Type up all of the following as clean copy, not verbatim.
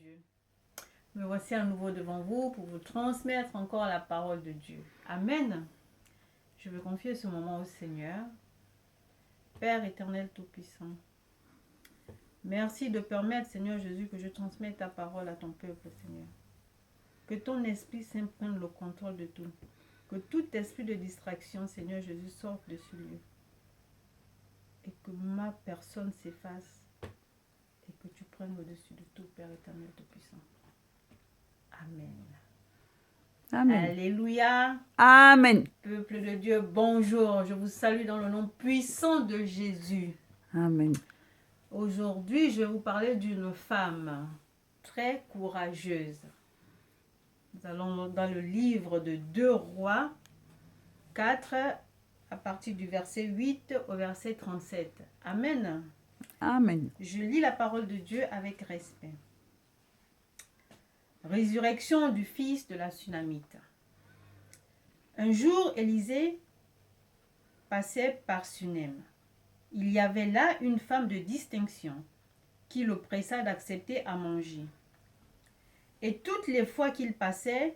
Dieu. Me voici à nouveau devant vous pour vous transmettre encore la parole de Dieu. Amen. Je veux confier ce moment au Seigneur. Père éternel tout-puissant, merci de permettre, Seigneur Jésus, que je transmette ta parole à ton peuple, Seigneur. Que ton Esprit Saint prenne le contrôle de tout. Que tout esprit de distraction, Seigneur Jésus, sorte de ce lieu. Et que ma personne s'efface. Et que tu prennes au-dessus de tout, Père éternel tout-puissant. Amen. Amen. Alléluia. Amen. Peuple de Dieu, bonjour. Je vous salue dans le nom puissant de Jésus. Amen. Aujourd'hui, je vais vous parler d'une femme très courageuse. Nous allons dans le livre de 2 Rois 4, à partir du verset 8 au verset 37. Amen. Amen. Je lis la parole de Dieu avec respect. Résurrection du fils de la Sunamite. Un jour, Élisée passait par Sunem. Il y avait là une femme de distinction qui le pressa d'accepter à manger. Et toutes les fois qu'il passait,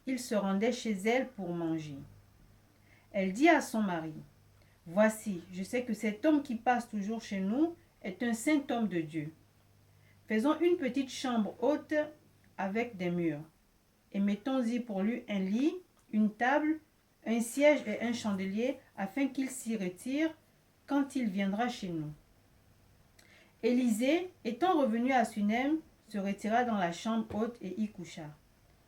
il se rendait chez elle pour manger. Elle dit à son mari, « Voici, je sais que cet homme qui passe toujours chez nous est un saint homme de Dieu. Faisons une petite chambre haute avec des murs, et mettons-y pour lui un lit, une table, un siège et un chandelier, afin qu'il s'y retire quand il viendra chez nous. » Élisée, étant revenu à Sunem, se retira dans la chambre haute et y coucha.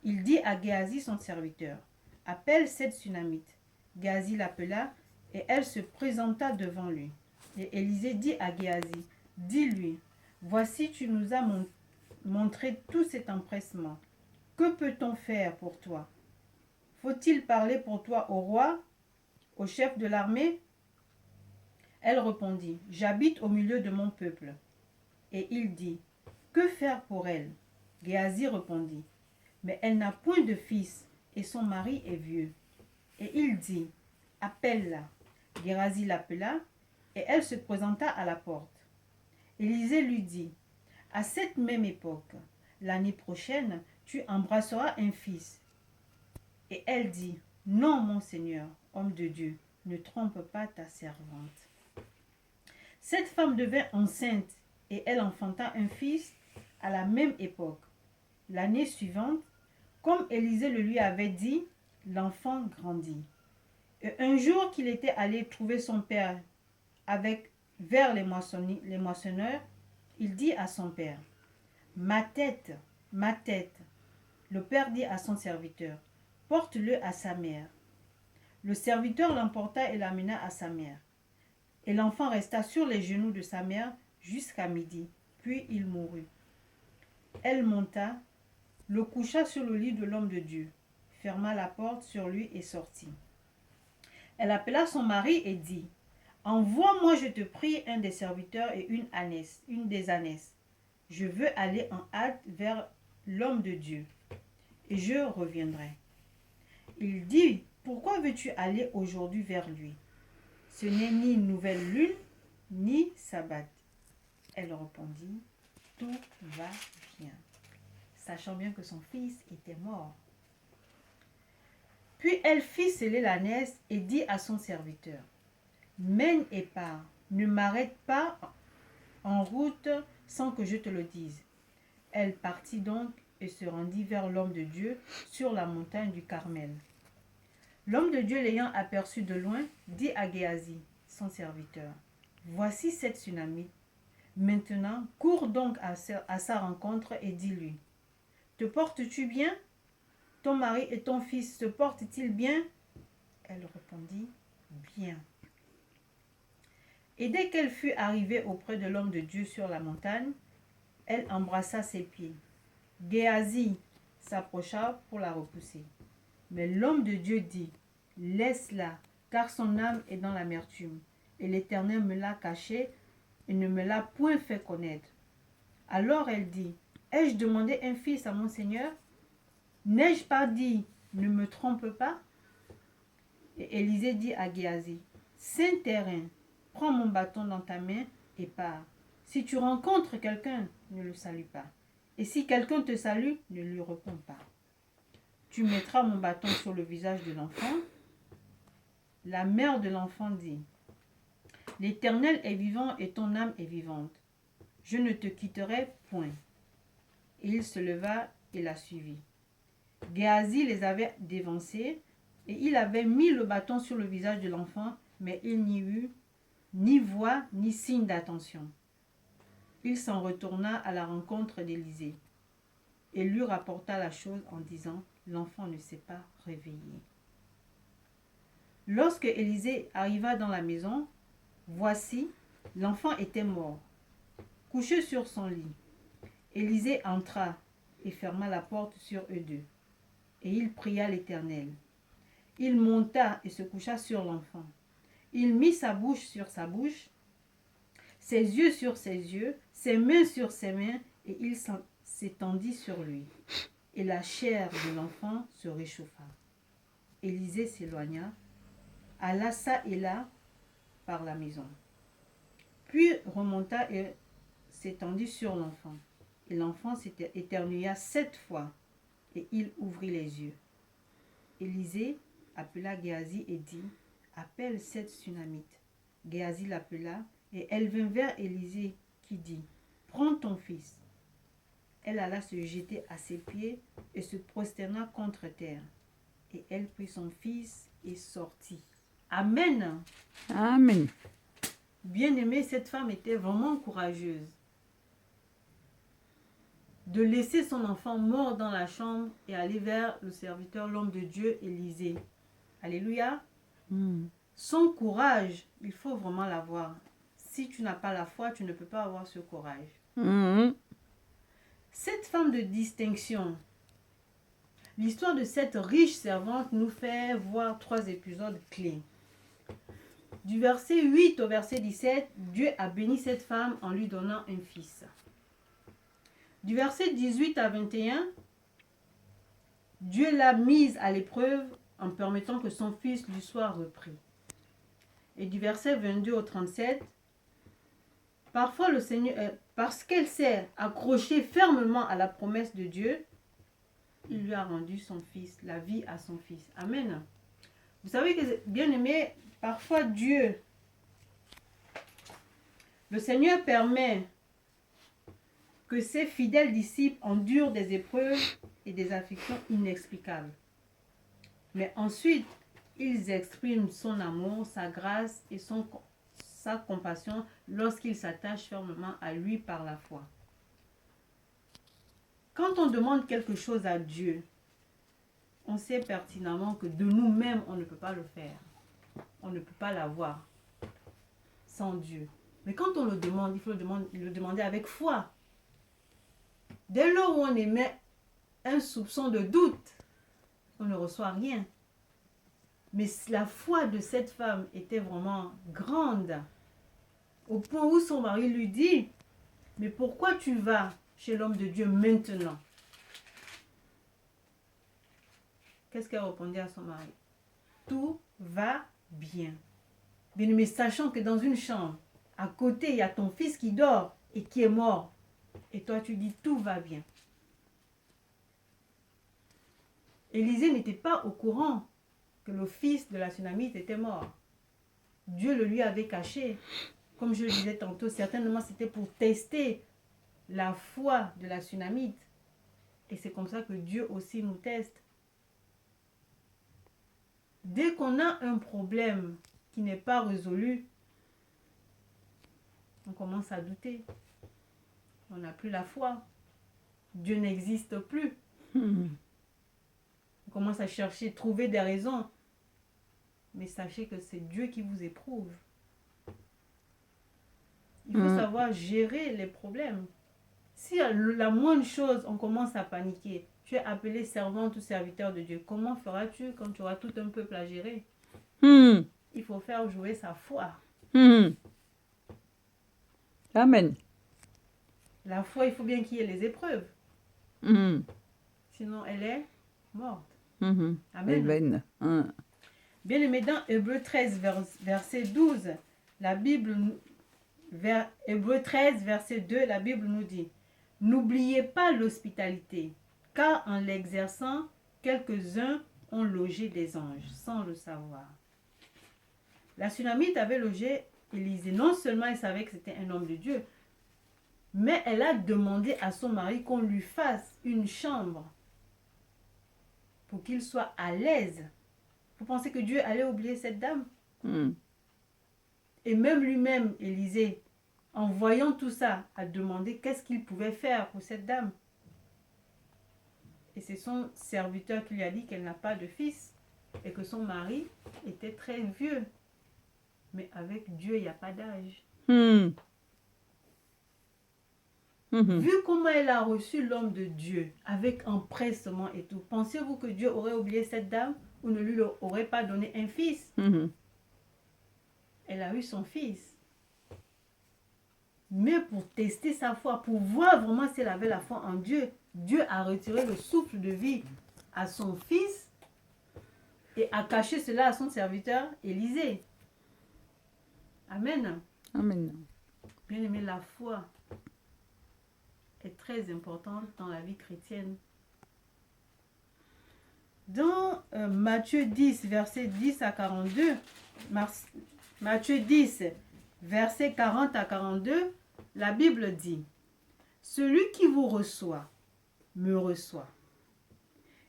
Il dit à Géasi son serviteur, « Appelle cette Sunamite. » Géasi l'appela, et elle se présenta devant lui. Et Élisée dit à Géasi, « Dis-lui, voici tu nous as montré tout cet empressement. Que peut-on faire pour toi? Faut-il parler pour toi au roi, au chef de l'armée? » Elle répondit, « J'habite au milieu de mon peuple. » Et il dit, « Que faire pour elle? » Géasi répondit, « Mais elle n'a point de fils, et son mari est vieux. » Et il dit, « Appelle-la. » Géasi l'appela, et elle se présenta à la porte. Élisée lui dit, « À cette même époque, l'année prochaine, tu embrasseras un fils. » Et elle dit, « Non, mon Seigneur, homme de Dieu, ne trompe pas ta servante. » Cette femme devint enceinte, et elle enfanta un fils à la même époque. L'année suivante, comme Élisée le lui avait dit, l'enfant grandit. Et un jour qu'il était allé trouver son père vers les moissonneurs, il dit à son père, « Ma tête, ma tête. » Le père dit à son serviteur, « Porte-le à sa mère. » Le serviteur l'emporta et l'amena à sa mère. Et l'enfant resta sur les genoux de sa mère jusqu'à midi, puis il mourut. Elle monta, le coucha sur le lit de l'homme de Dieu, ferma la porte sur lui et sortit. Elle appela son mari et dit, « Envoie-moi, je te prie, un des serviteurs et une des ânesses. Je veux aller en hâte vers l'homme de Dieu, et je reviendrai. » Il dit, « Pourquoi veux-tu aller aujourd'hui vers lui? Ce n'est ni nouvelle lune, ni sabbat. » Elle répondit, « Tout va bien, » sachant bien que son fils était mort. Puis elle fit sceller l'ânesse et dit à son serviteur, « Mène et pars, ne m'arrête pas en route sans que je te le dise. » Elle partit donc et se rendit vers l'homme de Dieu sur la montagne du Carmel. L'homme de Dieu l'ayant aperçu de loin, dit à Géasi, son serviteur, « Voici cette Sunamite. Maintenant, cours donc à sa rencontre et dis-lui, « Te portes-tu bien? Ton mari et ton fils se portent-ils bien? » Elle répondit, « Bien. » Et dès qu'elle fut arrivée auprès de l'homme de Dieu sur la montagne, elle embrassa ses pieds. Géasi s'approcha pour la repousser. Mais l'homme de Dieu dit, « Laisse-la, car son âme est dans l'amertume, et l'Éternel me l'a cachée et ne me l'a point fait connaître. » Alors elle dit, « Ai-je demandé un fils à mon Seigneur? N'ai-je pas dit, ne me trompe pas? » Et Élisée dit à Géasi, « Saint terrain, prends mon bâton dans ta main et pars. Si tu rencontres quelqu'un, ne le salue pas. » Et si quelqu'un te salue, ne lui réponds pas. Tu mettras mon bâton sur le visage de l'enfant. La mère de l'enfant dit, l'Éternel est vivant et ton âme est vivante. Je ne te quitterai point. Et il se leva et la suivit. Géasi les avait dévancés, et il avait mis le bâton sur le visage de l'enfant, mais il n'y eut ni voix ni signe d'attention. Il s'en retourna à la rencontre d'Élisée et lui rapporta la chose en disant, l'enfant ne s'est pas réveillé. Lorsque Élisée arriva dans la maison, voici, l'enfant était mort, couché sur son lit. Élisée entra et ferma la porte sur eux deux. Et il pria l'Éternel. Il monta et se coucha sur l'enfant. Il mit sa bouche sur sa bouche, ses yeux sur ses yeux, ses mains sur ses mains, et il s'étendit sur lui. Et la chair de l'enfant se réchauffa. Élisée s'éloigna, alla çà et là par la maison. Puis remonta et s'étendit sur l'enfant. Et l'enfant éternua 7 fois, et il ouvrit les yeux. Élisée appela Géasi et dit, appelle cette Sunamite. Géasi l'appela, et elle vint vers Élisée, qui dit, prends ton fils. Elle alla se jeter à ses pieds et se prosterna contre terre. Et elle prit son fils et sortit. Amen. Amen. Bien-aimée, cette femme était vraiment courageuse. De laisser son enfant mort dans la chambre et aller vers le serviteur, l'homme de Dieu, Élisée. Alléluia. Son courage, il faut vraiment l'avoir. Si tu n'as pas la foi, tu ne peux pas avoir ce courage. Cette femme de distinction, l'histoire de cette riche servante nous fait voir 3 épisodes clés. Du verset 8 au verset 17, Dieu a béni cette femme en lui donnant un fils. Du verset 18 à 21, Dieu l'a mise à l'épreuve en permettant que son fils lui soit repris. Et du verset 22 au 37, parfois le Seigneur, parce qu'elle s'est accrochée fermement à la promesse de Dieu, il lui a rendu son fils, la vie à son fils. Amen. Vous savez que, bien aimé, parfois Dieu, le Seigneur permet que ses fidèles disciples endurent des épreuves et des afflictions inexplicables. Mais ensuite, ils expriment son amour, sa grâce et sa compassion lorsqu'ils s'attachent fermement à lui par la foi. Quand on demande quelque chose à Dieu, on sait pertinemment que de nous-mêmes, on ne peut pas le faire. On ne peut pas l'avoir sans Dieu. Mais quand on le demande, il faut le demander avec foi. Dès lors où on émet un soupçon de doute, on ne reçoit rien. Mais la foi de cette femme était vraiment grande, au point où son mari lui dit, mais pourquoi tu vas chez l'homme de Dieu maintenant? Qu'est-ce qu'elle répondait à son mari? Tout va bien. Mais sachant que dans une chambre, à côté, il y a ton fils qui dort et qui est mort. Et toi, tu dis, tout va bien. Élisée n'était pas au courant que le fils de la Sunamite était mort. Dieu le lui avait caché. Comme je le disais tantôt, certainement c'était pour tester la foi de la Sunamite. Et c'est comme ça que Dieu aussi nous teste. Dès qu'on a un problème qui n'est pas résolu, on commence à douter. On n'a plus la foi. Dieu n'existe plus. On commence à chercher, trouver des raisons. Mais sachez que c'est Dieu qui vous éprouve. Il faut savoir gérer les problèmes. Si à la moindre chose, on commence à paniquer, tu es appelé servante ou serviteur de Dieu, comment feras-tu quand tu auras tout un peuple à gérer? Il faut faire jouer sa foi. Amen. La foi, il faut bien qu'il y ait les épreuves. Sinon, elle est morte. Amen. Amen. Bien aimé, dans Hébreux 13, verset 12, Hébreux 13, verset 2, la Bible nous dit, N'oubliez pas l'hospitalité, car en l'exerçant, quelques-uns ont logé des anges, sans le savoir. La Sunamite avait logé Élisée. Non seulement elle savait que c'était un homme de Dieu, mais elle a demandé à son mari qu'on lui fasse une chambre pour qu'il soit à l'aise. Vous pensez que Dieu allait oublier cette dame? Et même lui-même, Élisée, en voyant tout ça, a demandé qu'est-ce qu'il pouvait faire pour cette dame. Et c'est son serviteur qui lui a dit qu'elle n'a pas de fils et que son mari était très vieux. Mais avec Dieu, il n'y a pas d'âge. Vu comment elle a reçu l'homme de Dieu, avec empressement et tout, pensez-vous que Dieu aurait oublié cette dame ou ne lui aurait pas donné un fils? Elle a eu son fils. Mais pour tester sa foi, pour voir vraiment si elle avait la foi en Dieu, Dieu a retiré le souffle de vie à son fils et a caché cela à son serviteur Élisée. Amen. Amen. Bien aimé, la foi est très importante dans la vie chrétienne. Dans Matthieu 10, verset 10 à 42, Matthieu 10, verset 40 à 42, la Bible dit: celui qui vous reçoit, me reçoit.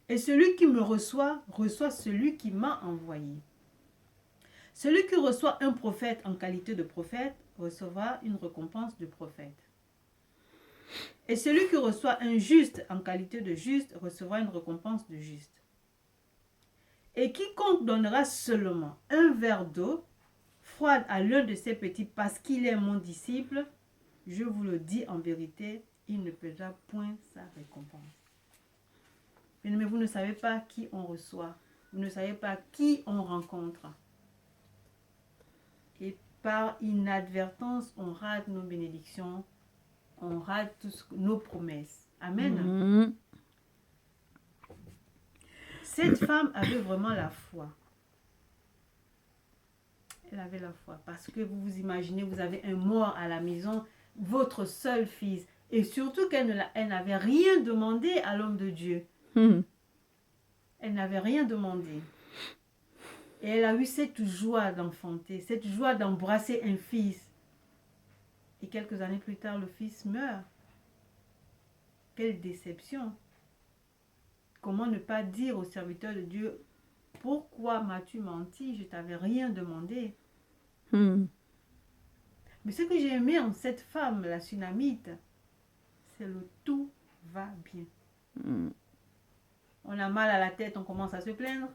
Et celui qui me reçoit, reçoit celui qui m'a envoyé. Celui qui reçoit un prophète en qualité de prophète, recevra une récompense de prophète. Et celui qui reçoit un juste en qualité de juste, recevra une récompense de juste. Et quiconque donnera seulement un verre d'eau froide à l'un de ces petits parce qu'il est mon disciple, je vous le dis en vérité, il ne perdra point sa récompense. Mais vous ne savez pas qui on reçoit. Vous ne savez pas qui on rencontre. Et par inadvertance, on rate nos bénédictions. On rate nos promesses. Amen. Cette femme avait vraiment la foi. Elle avait la foi. Parce que vous vous imaginez, vous avez un mort à la maison, votre seul fils. Et surtout qu'elle n'avait rien demandé à l'homme de Dieu. Elle n'avait rien demandé. Et elle a eu cette joie d'enfanter, cette joie d'embrasser un fils. Et quelques années plus tard, le fils meurt. Quelle déception! Comment ne pas dire au serviteur de Dieu: pourquoi m'as-tu menti? Je t'avais rien demandé. Mais ce que j'ai aimé en cette femme, la Sunamite, c'est le tout va bien. On a mal à la tête, on commence à se plaindre.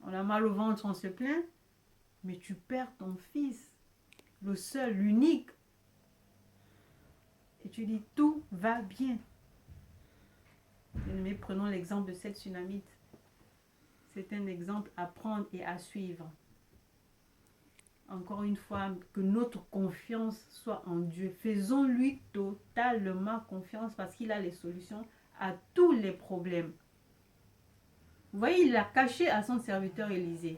On a mal au ventre, on se plaint. Mais tu perds ton fils, le seul, l'unique. Et tu dis, tout va bien. Mais prenons l'exemple de cette Sunamite. C'est un exemple à prendre et à suivre. Encore une fois, que notre confiance soit en Dieu. Faisons-lui totalement confiance parce qu'il a les solutions à tous les problèmes. Vous voyez, il l'a caché à son serviteur Élisée.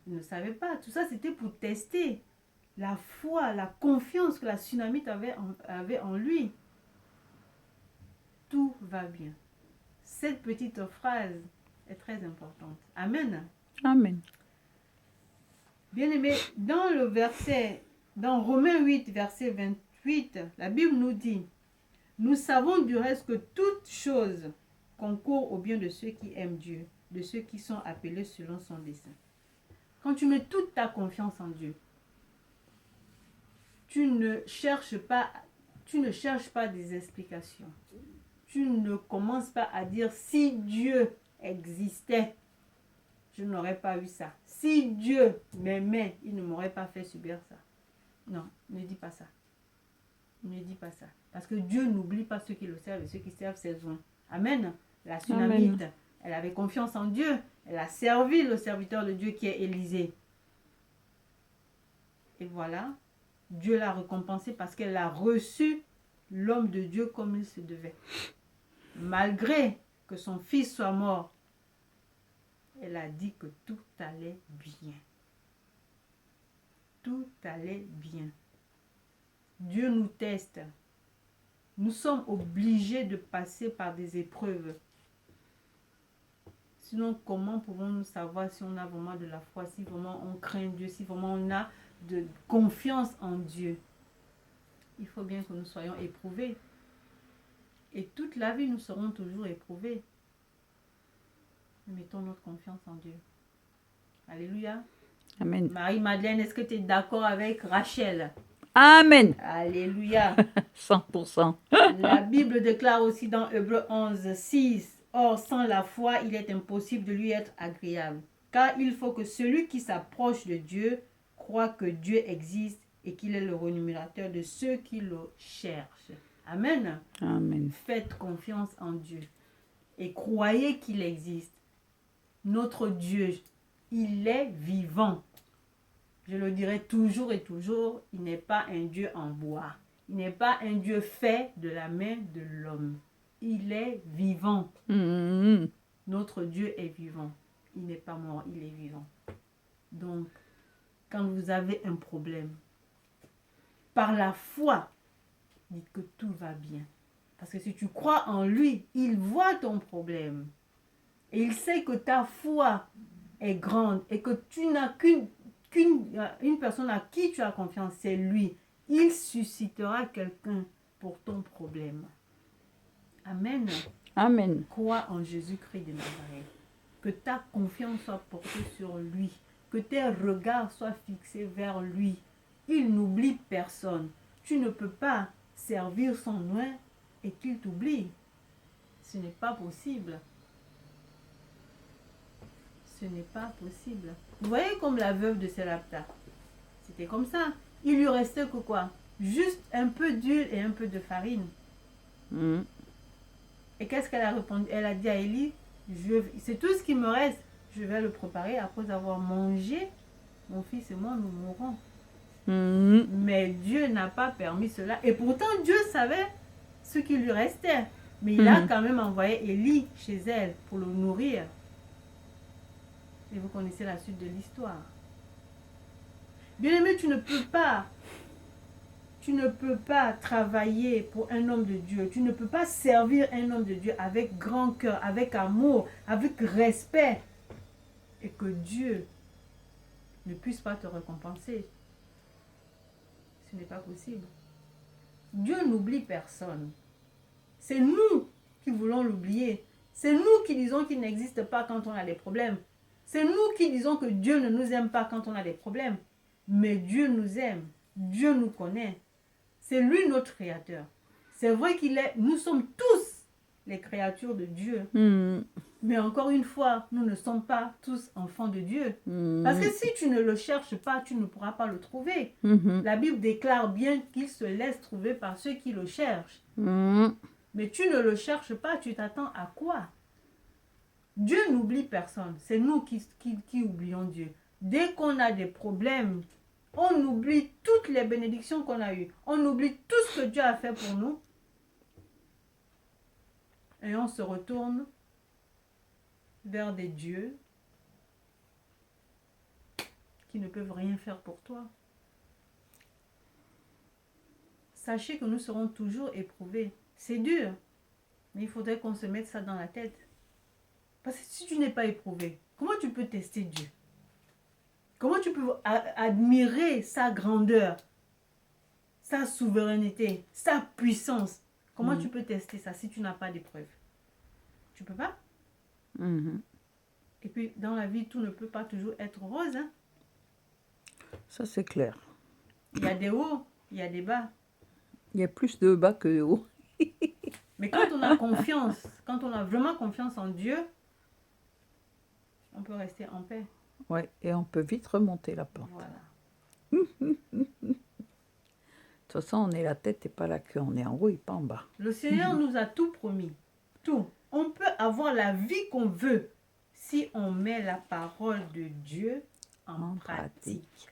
Il ne savait pas. Tout ça, c'était pour tester la foi, la confiance que la Sunamite avait en lui. Tout va bien. Cette petite phrase est très importante. Amen. Amen. Bien-aimé, dans Romains 8, verset 28, la Bible nous dit: nous savons du reste que toute chose concourt au bien de ceux qui aiment Dieu, de ceux qui sont appelés selon son dessein. Quand tu mets toute ta confiance en Dieu, tu ne cherches pas des explications. Tu ne commences pas à dire: si Dieu existait, je n'aurais pas eu ça. Si Dieu m'aimait, il ne m'aurait pas fait subir ça. Non, ne dis pas ça. Ne dis pas ça. Parce que Dieu n'oublie pas ceux qui le servent et ceux qui servent ses oins. Amen. La Sunamite, elle avait confiance en Dieu. Elle a servi le serviteur de Dieu qui est Élisée. Et voilà, Dieu l'a récompensée parce qu'elle a reçu l'homme de Dieu comme il se devait. Malgré que son fils soit mort, elle a dit que tout allait bien. Tout allait bien. Dieu nous teste. Nous sommes obligés de passer par des épreuves. Sinon, comment pouvons-nous savoir si on a vraiment de la foi, si vraiment on craint Dieu, si vraiment on a de confiance en Dieu? Il faut bien que nous soyons éprouvés. Et toute la vie, nous serons toujours éprouvés. Mettons notre confiance en Dieu. Alléluia. Amen. Marie-Madeleine, est-ce que tu es d'accord avec Rachel? Amen. Alléluia. 100%. La Bible déclare aussi dans Hébreux 11, 6, « Or, sans la foi, il est impossible de lui être agréable. Car il faut que celui qui s'approche de Dieu croit que Dieu existe et qu'il est le rémunérateur de ceux qui le cherchent. » Amen. Amen. Faites confiance en Dieu et croyez qu'il existe. Notre Dieu, il est vivant. Je le dirai toujours et toujours, il n'est pas un Dieu en bois. Il n'est pas un Dieu fait de la main de l'homme. Il est vivant. Mhm. Notre Dieu est vivant. Il n'est pas mort, il est vivant. Donc, quand vous avez un problème, par la foi, dites que tout va bien. Parce que si tu crois en lui, il voit ton problème. Et il sait que ta foi est grande et que tu n'as qu'une personne à qui tu as confiance, c'est lui. Il suscitera quelqu'un pour ton problème. Amen. Amen. Crois en Jésus-Christ de Nazareth. Que ta confiance soit portée sur lui. Que tes regards soient fixés vers lui. Il n'oublie personne. Tu ne peux pas servir son nom et qu'il t'oublie. Ce n'est pas possible. Ce n'est pas possible. Vous voyez comme la veuve de Sarepta. C'était comme ça. Il lui restait que quoi? Juste un peu d'huile et un peu de farine. Mhm. Et qu'est-ce qu'elle a répondu? Elle a dit à Élie, c'est tout ce qui me reste. Je vais le préparer après avoir mangé. Mon fils et moi, nous mourrons. Mhm. Mais Dieu n'a pas permis cela. Et pourtant, Dieu savait ce qui lui restait. Mais il a quand même envoyé Élie chez elle pour le nourrir. Et vous connaissez la suite de l'histoire. Bien-aimé, tu ne peux pas travailler pour un homme de Dieu. Tu ne peux pas servir un homme de Dieu avec grand cœur, avec amour, avec respect. Et que Dieu ne puisse pas te récompenser. Ce n'est pas possible. Dieu n'oublie personne. C'est nous qui voulons l'oublier. C'est nous qui disons qu'il n'existe pas quand on a des problèmes. C'est nous qui disons que Dieu ne nous aime pas quand on a des problèmes. Mais Dieu nous aime. Dieu nous connaît. C'est lui notre créateur. C'est vrai nous sommes tous les créatures de Dieu. Mhm. Mais encore une fois, nous ne sommes pas tous enfants de Dieu. Mhm. Parce que si tu ne le cherches pas, tu ne pourras pas le trouver. Mhm. La Bible déclare bien qu'il se laisse trouver par ceux qui le cherchent. Mhm. Mais tu ne le cherches pas, tu t'attends à quoi? Dieu n'oublie personne. C'est nous qui oublions Dieu. Dès qu'on a des problèmes, on oublie toutes les bénédictions qu'on a eues. On oublie tout ce que Dieu a fait pour nous. Et on se retourne vers des dieux qui ne peuvent rien faire pour toi. Sachez que nous serons toujours éprouvés. C'est dur, mais il faudrait qu'on se mette ça dans la tête. Parce que si tu n'es pas éprouvé, comment tu peux tester Dieu? Comment tu peux admirer sa grandeur, sa souveraineté, sa puissance? Comment tu peux tester ça si tu n'as pas d'épreuve? Tu peux pas? Mhm. Et puis, dans la vie, tout ne peut pas toujours être rose. Hein? Ça, c'est clair. Il y a des hauts, il y a des bas. Il y a plus de bas que de haut. Mais quand on a confiance, quand on a vraiment confiance en Dieu, on peut rester en paix. Ouais, et on peut vite remonter la pente. Voilà. De toute façon, on est la tête et pas la queue. On est en haut et pas en bas. Le Seigneur nous a tout promis. Tout. On peut avoir la vie qu'on veut si on met la parole de Dieu en pratique.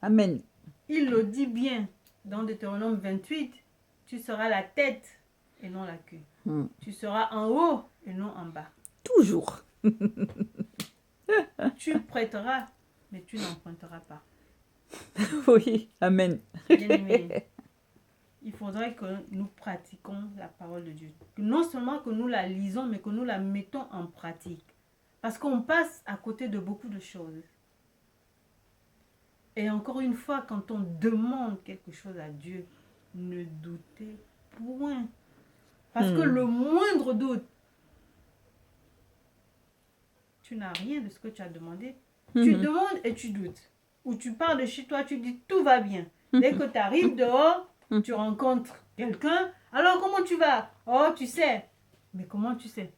Amen. Il le dit bien dans Deutéronome 28. Tu seras la tête et non la queue. Mhm. Tu seras en haut et non en bas. Toujours. Tu prêteras, mais tu n'emprunteras pas. Oui, amen. Bien-aimé, il faudrait que nous pratiquions la parole de Dieu. Non seulement que nous la lisons, mais que nous la mettons en pratique. Parce qu'on passe à côté de beaucoup de choses. Et encore une fois, quand on demande quelque chose à Dieu, ne doutez point. Parce que le moindre doute, tu n'as rien de ce que tu as demandé. Tu demandes et tu doutes. Ou tu pars de chez toi, tu dis tout va bien. Dès que tu arrives dehors, tu rencontres quelqu'un. Alors comment tu vas? Oh, tu sais. Mais comment tu sais?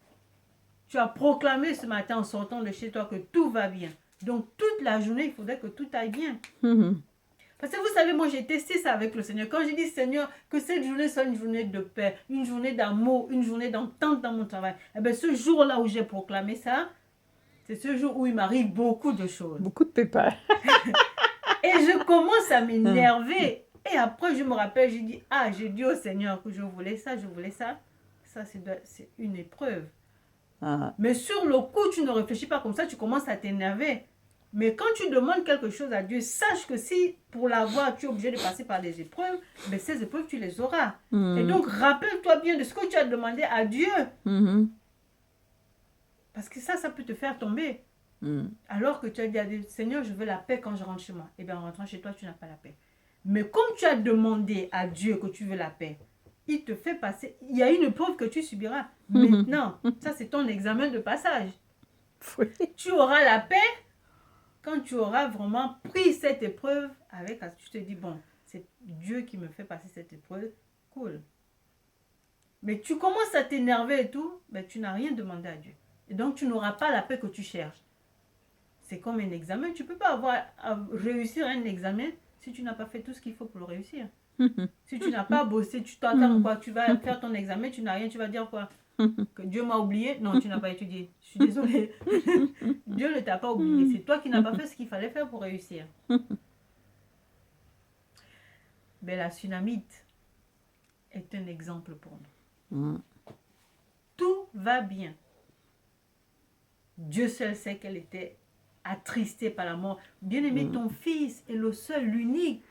Tu as proclamé ce matin en sortant de chez toi que tout va bien. Donc toute la journée, il faudrait que tout aille bien. Parce que vous savez, moi j'ai testé ça avec le Seigneur. Quand j'ai dit Seigneur, que cette journée soit une journée de paix, une journée d'amour, une journée d'entente dans mon travail. Eh bien ce jour-là où j'ai proclamé ça, c'est ce jour où il m'arrive beaucoup de choses. Beaucoup de pépins. Et je commence à m'énerver. Et après, je me rappelle, j'ai dit, ah, j'ai dit au Seigneur que je voulais ça, je voulais ça. Ça, c'est une épreuve. Ah. Mais sur le coup, tu ne réfléchis pas comme ça, tu commences à t'énerver. Mais quand tu demandes quelque chose à Dieu, sache que si pour l'avoir, tu es obligé de passer par des épreuves, ben ces épreuves, tu les auras. Et donc, rappelle-toi bien de ce que tu as demandé à Dieu. Parce que ça peut te faire tomber. Alors que tu as dit à Dieu, Seigneur, je veux la paix quand je rentre chez moi. Et bien, en rentrant chez toi, tu n'as pas la paix. Mais comme tu as demandé à Dieu que tu veux la paix, il te fait passer. Il y a une épreuve que tu subiras. Maintenant, ça c'est ton examen de passage. Oui. Tu auras la paix quand tu auras vraiment pris cette épreuve avec. Tu te dis, bon, c'est Dieu qui me fait passer cette épreuve. Cool. Mais tu commences à t'énerver et tout, ben, tu n'as rien demandé à Dieu. Et donc, tu n'auras pas la paix que tu cherches. C'est comme un examen. Tu ne peux pas réussir un examen si tu n'as pas fait tout ce qu'il faut pour le réussir. Si tu n'as pas bossé, tu t'attends quoi? Tu vas faire ton examen, tu n'as rien, tu vas dire quoi? Que Dieu m'a oublié? Non, tu n'as pas étudié. Je suis désolée. Dieu ne t'a pas oublié. C'est toi qui n'as pas fait ce qu'il fallait faire pour réussir. Mais la Sunamite est un exemple pour nous. Tout va bien. Dieu seul sait qu'elle était attristée par la mort. Bien-aimé, ton fils est le seul, l'unique.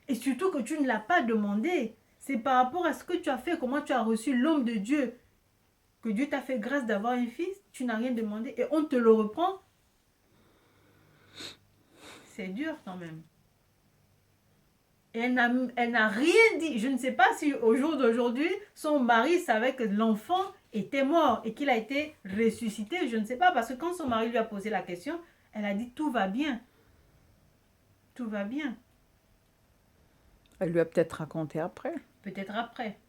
Et surtout que tu ne l'as pas demandé. C'est par rapport à ce que tu as fait, comment tu as reçu l'homme de Dieu, que Dieu t'a fait grâce d'avoir un fils. Tu n'as rien demandé et on te le reprend. C'est dur quand même. Et elle n'a rien dit. Je ne sais pas si au jour d'aujourd'hui, son mari savait que l'enfant était mort et qu'il a été ressuscité. Je ne sais pas, parce que quand son mari lui a posé la question, elle a dit tout va bien. Tout va bien. Elle lui a peut-être raconté après. Peut-être après.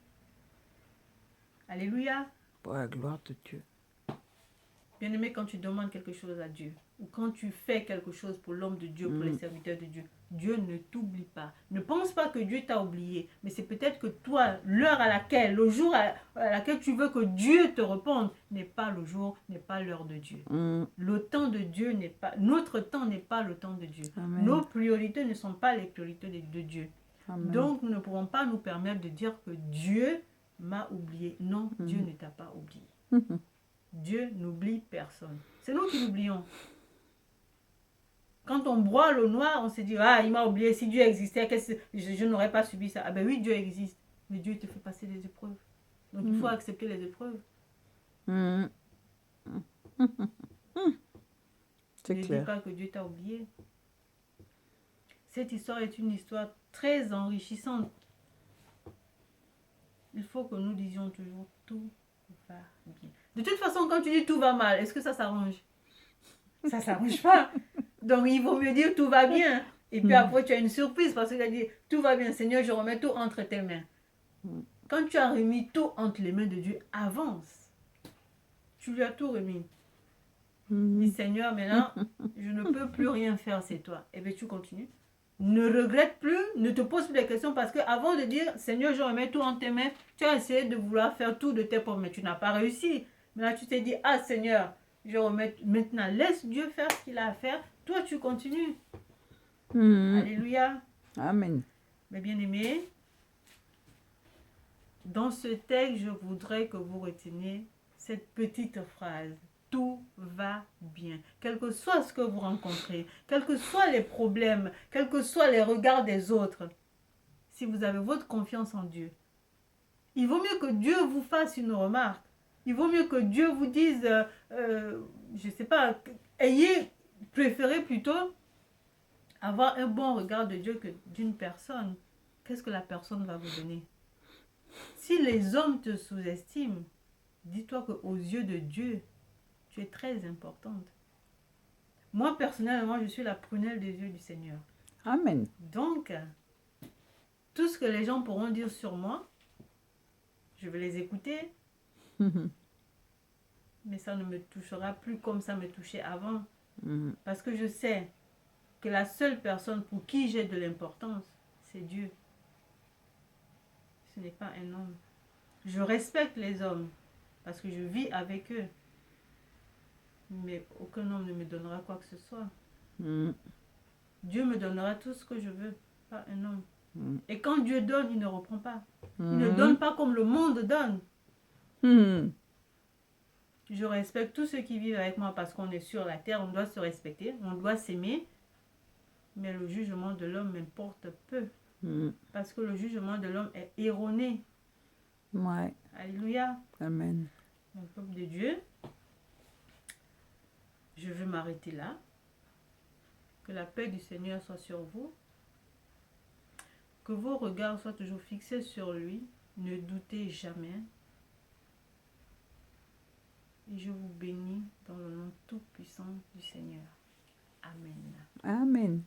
Alléluia. Pour la gloire de Dieu. Bien-aimé, quand tu demandes quelque chose à Dieu, ou quand tu fais quelque chose pour l'homme de Dieu, pour les serviteurs de Dieu, Dieu ne t'oublie pas. Ne pense pas que Dieu t'a oublié, mais c'est peut-être que toi, l'heure à laquelle, le jour à laquelle tu veux que Dieu te réponde, n'est pas le jour, n'est pas l'heure de Dieu. Le temps de Dieu n'est pas, notre temps n'est pas le temps de Dieu. Amen. Nos priorités ne sont pas les priorités de Dieu. Amen. Donc, nous ne pouvons pas nous permettre de dire que Dieu m'a oublié. Non, Dieu ne t'a pas oublié. Dieu n'oublie personne. C'est nous qui l'oublions. Quand on broie le noir, on se dit, ah, il m'a oublié. Si Dieu existait, je n'aurais pas subi ça. Ah ben oui, Dieu existe. Mais Dieu te fait passer des épreuves. Donc il faut accepter les épreuves. C'est Ne clair. dis pas que Dieu t'a oublié. Cette histoire est une histoire très enrichissante. Il faut que nous disions toujours tout va bien. De toute façon, quand tu dis tout va mal, est-ce que ça s'arrange? Ça ne s'arrange pas. Donc, il vaut mieux dire tout va bien. Et puis après, tu as une surprise parce qu'il a dit tout va bien, Seigneur, je remets tout entre tes mains. Quand tu as remis tout entre les mains de Dieu, avance. Tu lui as tout remis. Dis Seigneur, maintenant, je ne peux plus rien faire, c'est toi. Et bien, tu continues. Ne regrette plus, ne te pose plus de questions parce qu'avant de dire Seigneur, je remets tout entre tes mains, tu as essayé de vouloir faire tout de tes propres, mais tu n'as pas réussi. Maintenant, tu t'es dit ah Seigneur, je remets. Maintenant, laisse Dieu faire ce qu'il a à faire. Toi, tu continues. Alléluia. Amen. Mes bien-aimés, dans ce texte, je voudrais que vous reteniez cette petite phrase. Tout va bien. Quel que soit ce que vous rencontrez, quels que soient les problèmes, quels que soient les regards des autres, si vous avez votre confiance en Dieu, Il vaut mieux que Dieu vous fasse une remarque. Il vaut mieux que Dieu vous dise, je ne sais pas, préférez plutôt avoir un bon regard de Dieu que d'une personne. Qu'est-ce que la personne va vous donner? Si les hommes te sous-estiment, dis-toi qu'aux yeux de Dieu, tu es très importante. Moi, personnellement, je suis la prunelle des yeux du Seigneur. Amen. Donc, tout ce que les gens pourront dire sur moi, je vais les écouter, mais ça ne me touchera plus comme ça me touchait avant. Parce que je sais que la seule personne pour qui j'ai de l'importance, c'est Dieu. Ce n'est pas un homme. Je respecte les hommes parce que je vis avec eux. Mais aucun homme ne me donnera quoi que ce soit. Dieu me donnera tout ce que je veux, pas un homme. Et quand Dieu donne, il ne reprend pas. Il ne donne pas comme le monde donne. Je respecte tous ceux qui vivent avec moi parce qu'on est sur la terre, on doit se respecter, on doit s'aimer. Mais le jugement de l'homme m'importe peu. Parce que le jugement de l'homme est erroné. Ouais. Alléluia. Amen. Mon peuple de Dieu, je veux m'arrêter là. Que la paix du Seigneur soit sur vous. Que vos regards soient toujours fixés sur lui. Ne doutez jamais. Et je vous bénis dans le nom tout puissant du Seigneur. Amen. Amen.